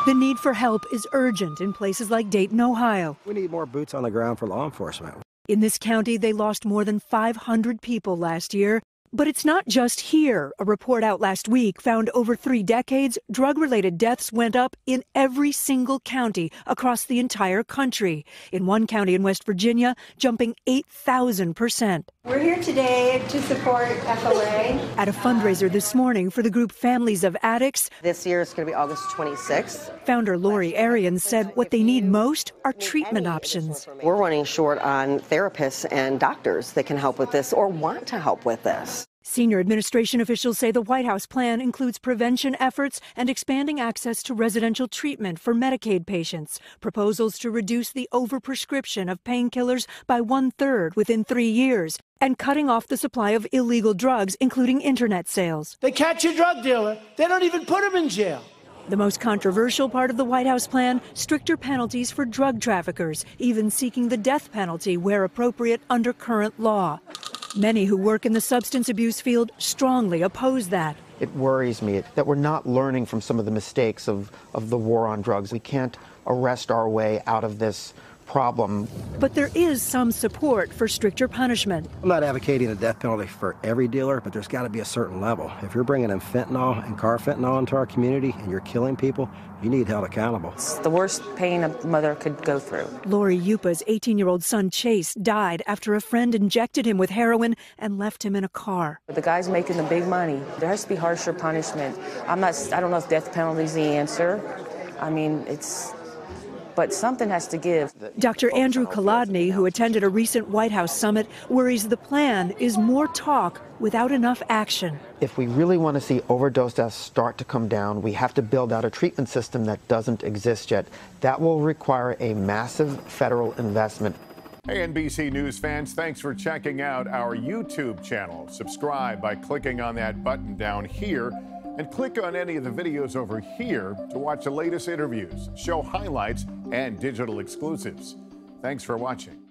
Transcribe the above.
The need for help is urgent in places like Dayton, Ohio. We need more boots on the ground for law enforcement. In this county, they lost more than 500 people last year. But it's not just here. A report out last week found over 3 decades, drug-related deaths went up in every single county across the entire country. In one county in West Virginia, jumping 8,000%. We're here today to support FOA. At a fundraiser this morning for the group Families of Addicts, this year is going to be August 26th. Founder Lori Arians said what they need most are treatment options. We're running short on therapists and doctors that can help with this or want to help with this. Senior administration officials say the White House plan includes prevention efforts and expanding access to residential treatment for Medicaid patients, proposals to reduce the overprescription of painkillers by 1/3 within 3 years, and cutting off the supply of illegal drugs, including internet sales. They catch a drug dealer, they don't even put him in jail. The most controversial part of the White House plan, stricter penalties for drug traffickers, even seeking the death penalty where appropriate under current law. Many who work in the substance abuse field strongly oppose that. It worries me that we're not learning from some of the mistakes of the war on drugs. We can't arrest our way out of this problem. But there is some support for stricter punishment. I'm not advocating a death penalty for every dealer, but there's got to be a certain level. If you're bringing in fentanyl and carfentanil into our community and you're killing people, you need held accountable. It's the worst pain a mother could go through. Lori Yupa's 18-year-old son Chase died after a friend injected him with heroin and left him in a car. The guy's making the big money. There has to be harsher punishment. I don't know if death penalty is the answer. I mean, but something has to give. Dr. Andrew Kolodny, who attended a recent White House summit, worries the plan is more talk without enough action. If we really want to see overdose deaths start to come down, we have to build out a treatment system that doesn't exist yet. That will require a massive federal investment. Hey, NBC News fans, thanks for checking out our YouTube channel. Subscribe by clicking on that button down here, and click on any of the videos over here to watch the latest interviews, show highlights, and digital exclusives. Thanks for watching.